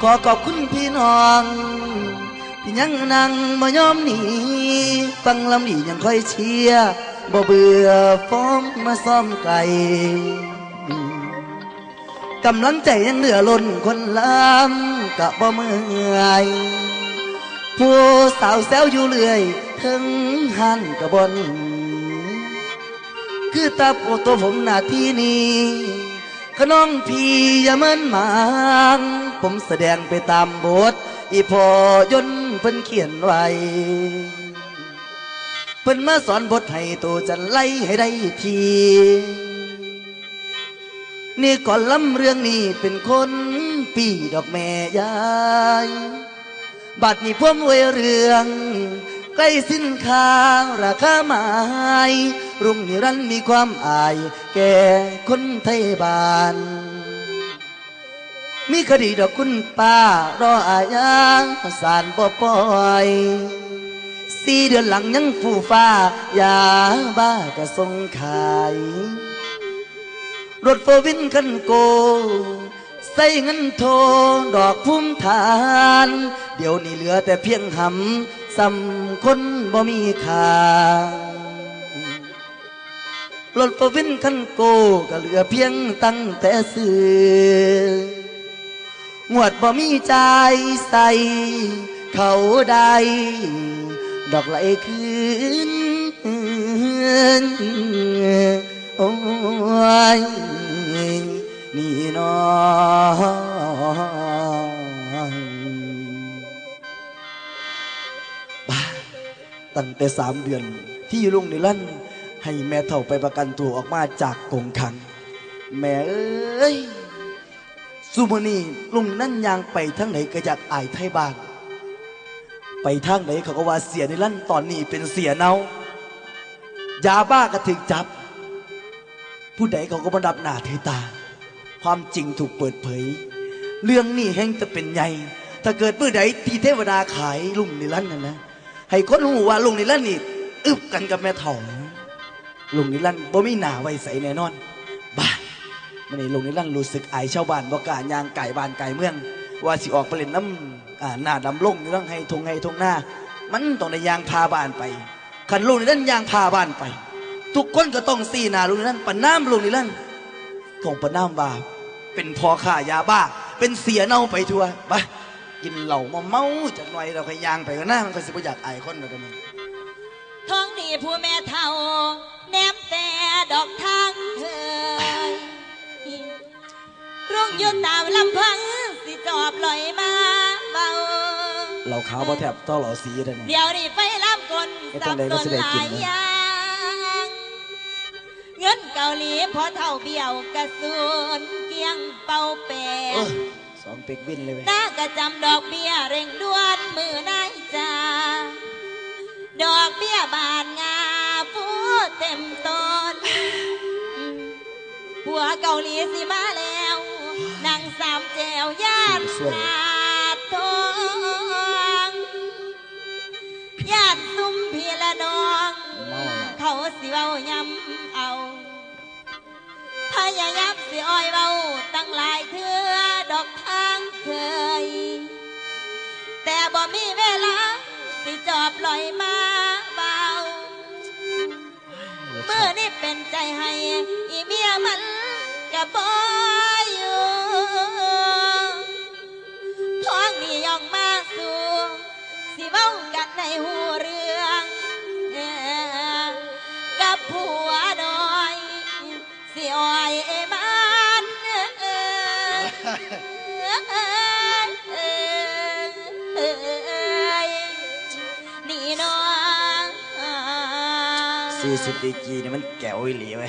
ขอขอบคุณพี่น้องที่ยังนั่งมายอมหนีฟังลำดียังค่อยเชียร์บ่เบื่อฟ้องมาซ้อมไก่กำลังใจยังเหลือล้นคนล้ำกะบ่เมื่อยผู้สาวแซวอยู่เรื่อยถึงหันกะบนคือตาโปตัวผมหน้าที่นี้ขน้องพี่อย่าเมินหมางผมแสดงไปตามบทอีพอยนเพิ่นเขียนไว้เพิ่นมาสอนบทให้ตัวจะไล่ให้ได้ทีนี่ก่อนล้ำเรื่องนี้เป็นคนปีดอกแม่ยายบัดนี้พ่วมไว้เรื่องใกล้สิ้นค่าราคาหมายรุ่งนิรันดร์มีความอายแก่คนไทยบ้านมีคดีดอกคุณป้ารออาญาศาลบ่ปล่อย4 เดือนหลังยังฟูฟ้ายาบ้ากระทรงขายรถโฟวินคันโกใส่เงินโทดอกพุ่มทานเดี๋ยวนี้เหลือแต่เพียงหำซ้ำคนบ่มีค่ารถโฟวินคันโกก็เหลือเพียงตั้งแต่ซื้องวดบ่มีใจใส่เขาได้ดอกไหลคืนโอ้ยนี่น้องบ้าตั้งแต่3 เดือนที่ลุงนิรันดร์ให้แม่เฒ่าไปประกันตัวออกมาจากกรงขังแม่เอ้ยสุมานีลุงนั่นยางไปทั้งไหนก็อยากอายไทยบ้านไปทางไหนเขาก็ว่าเสียนิรันดร์ตอนนี้เป็นเสียเนายาบ้าก็ถึงจับผู้ใดเขาก็มาดับหน้าถือตาความจริงถูกเปิดเผยเรื่องนี้แห่งจะเป็นใหญ่ถ้าเกิดเมื่อใดที่เทวดาขายลุงนิรันดร์นะให้คนรู้ว่าลุงนิรันดร์นี่อึบกันกับแม่เฒ่าลุงนิรันดร์บ่มีหน้าไว้ใสแน่นอนบ้ามันนี่ลุงนิรันดร์รู้สึกอายชาวบ้านบ่กล้ายางไก่บ้านไก่เมืองว่าสิออกไปเล่นน้ำหน้าดำลงอยู่ต้องให้ทงหน้ามันต้องในยางพาบ้านไปขันลุงนิรันดร์ยางพาบ้านไปทุกคนก็ต้องซีหน้าลุงนิรันดร์ปนน้ำลุงนิรันดร์ของปนน้ำบาเป็นพอข่ายาบ้าเป็นเสียเน่าไปทั่วไปกินเหล่าเมาจากหน่อยเราขยางไปก็น่ามันก็สิบอยากอายคนเราตัวนี้ท้องนี่ผู้แม่เท่าแนมแต่ดอกทางเธอรุ่งยุตามลำพังสิจอบลอยมาเบาเราขาวบ่แทบต้องเหล่าสีได้เดี๋ยวนี้ไฟล้ำคนสับสนหลายอย่างเงินเกาหลีพอเท่าเบี้ยวกระสุนเกียงเป่าแปด2 เป็กบินเลยน่ากระจำดอกเบี้ยเร่งด่วนมือนายจ่าดอกเบี้ยบานงาฟูเต็มต้นผัวเกาหลีสิมาแล้วนั่ง3 แจวย่านขาดทองย่านซุ่มพี่ละน้องเขาสิเว้ายำเอาพยายามสิอ้อยเว้าตั้งหลายเทื่อดอกทางเคยแต่บ่มีเวลาสิจอบลอยมาเบาเมื่อนี่เป็นใจให้อีเมียมันกะบ่อยู่ท้องนี่ย่องมาสู่สิเว้ากันในหูเรื่องกับผัวน้อยสิอ้อยมันนี่น้อง40 ดีกรีนี่มันแก้วอีหลีไว้